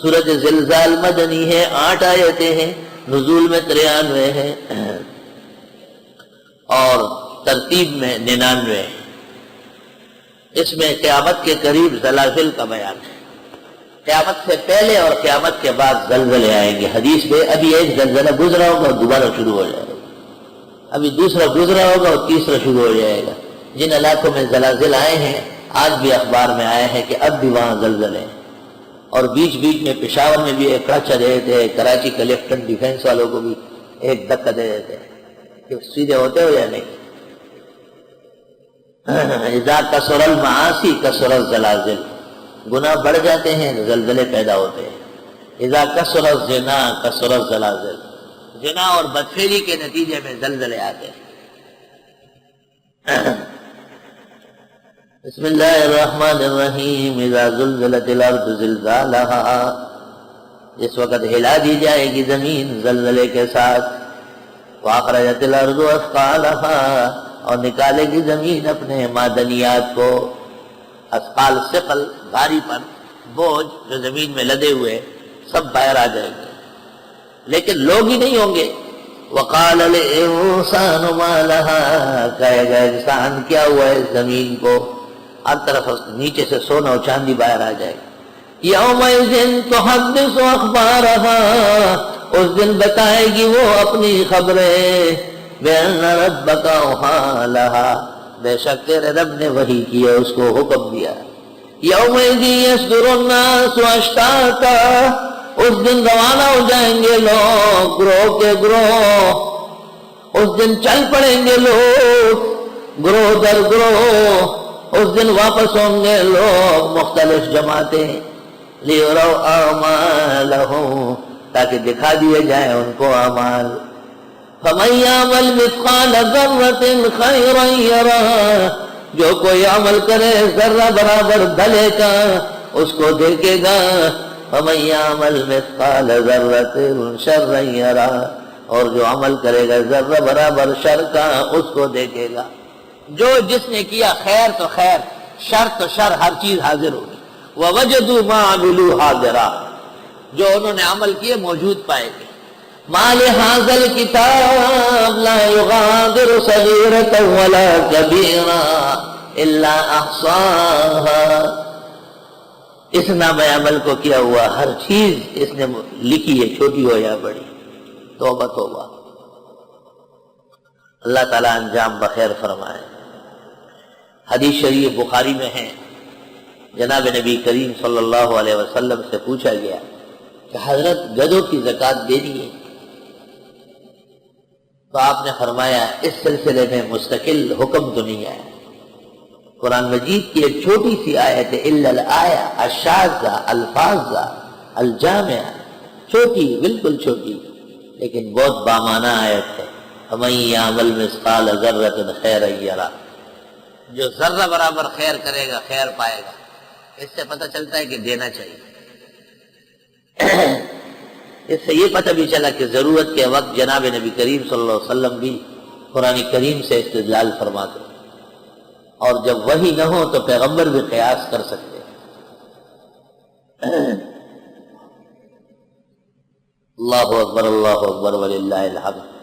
سورۃ زلزال مدنی ہے، 8 آیتیں ہیں، نزول میں 93 ہیں اور ترتیب میں 99 ہے۔ اس میں قیامت کے قریب زلازل کا بیان ہے، قیامت سے پہلے اور قیامت کے بعد زلزلے آئیں گے۔ حدیث میں ابھی ایک زلزلہ گزرا ہوگا اور دوبارہ شروع ہو جائے گا، ابھی دوسرا گزرا ہوگا اور تیسرا شروع ہو جائے گا۔ جن علاقوں میں زلازل آئے ہیں آج بھی اخبار میں آئے ہیں کہ اب بھی وہاں زلزلے ہیں، اور بیچ بیچ میں پشاور میں بھی ایک کڑچا دے دیتے، کراچی کا لیفٹنٹ ڈیفینس والوں کو بھی ایک دھکا دے دیتے کہ سیدھے ہوتے ہو یا نہیں۔ اذا کثر المعاصی کثر الزلازل، گناہ بڑھ جاتے ہیں زلزلے پیدا ہوتے ہیں۔ اذا کثر الزنا کثر الزلازل، زنا اور بدفعلی کے نتیجے میں زلزلے آتے ہیں۔ بسم اللہ الرحمن الرحیم۔ اذا زلزلت الارض زلزالها، جس وقت ہلا دی جائے گی زمین زلزلے کے ساتھ، واخرجت الارض اثقالها، اور نکالے گی زمین اپنے معدنیات کو، اثقال ثقل بھاری پن بوجھ جو زمین میں لدے ہوئے سب باہر آ جائیں گے، لیکن لوگ ہی نہیں ہوں گے۔ وقال الانسان ما لها، کہے گا انسان کیا ہوا ہے زمین کو، ہر طرف نیچے سے سونا اور چاندی باہر آ جائے گی۔ یومئذ تحدث اخبارها، اس دن بتائے گی وہ اپنی خبریں، بأن ربک اوحی لها، بے شک تیرے رب نے وحی کیا، اس کو حکم دیا۔ یومئذ یصدر الناس اشتاتا، اس دن روانہ ہو جائیں گے لوگ گروہ کے گروہ، اس دن چل پڑیں گے لوگ گروہ در گروہ، اس دن واپس ہوں گے لوگ مختلف جماعتیں، لیروا اعمالهم، تاکہ دکھا دیے جائیں ان کو اعمال۔ فمن یعمل مثقال ذرۃ خیرا یرہ، جو کوئی عمل کرے ذرہ برابر بھلے کا اس کو دیکھے گا۔ فمن یعمل مثقال ذرۃ شرا یرہ، اور جو عمل کرے گا ذرہ برابر شر کا اس کو دیکھے گا۔ جو جس نے کیا خیر تو خیر، شر تو شر، ہر چیز حاضر ہوگی۔ ووجدوا ما عملوا حاضرا، جو انہوں نے عمل کیے موجود پائیں گے۔ ما لهذا الكتاب لا يغادر صغيرة ولا كبيرة الا احصاها، اس نام عمل کو کیا ہوا ہر چیز اس نے لکھی ہے، چھوٹی ہو یا بڑی۔ توبہ توبہ، اللہ تعالیٰ انجام بخیر فرمائے۔ حدیث شریف بخاری میں ہے، جناب نبی کریم صلی اللہ علیہ وسلم سے پوچھا گیا کہ حضرت گدھوں کی زکوٰۃ دینی ہے، تو آپ نے فرمایا اس سلسلے میں مستقل حکم تو نہیں آیا۔ قرآن مجید کی ایک چھوٹی سی آیت ہے، الا الآیہ الشاذہ الفاظہ الجامعہ، چھوٹی بالکل چھوٹی لیکن بہت بامانہ آیت ہے۔ فمن یعمل مثقال ذرۃ خیرا یرہ، جو ذرہ برابر خیر کرے گا خیر پائے گا۔ اس سے پتہ چلتا ہے کہ دینا چاہیے۔ اس سے یہ پتہ بھی چلا کہ ضرورت کے وقت جناب نبی کریم صلی اللہ علیہ وسلم بھی قرآن کریم سے استدلال فرماتے، اور جب وحی نہ ہو تو پیغمبر بھی قیاس کر سکتے۔ اللہ اکبر وللہ الحمد۔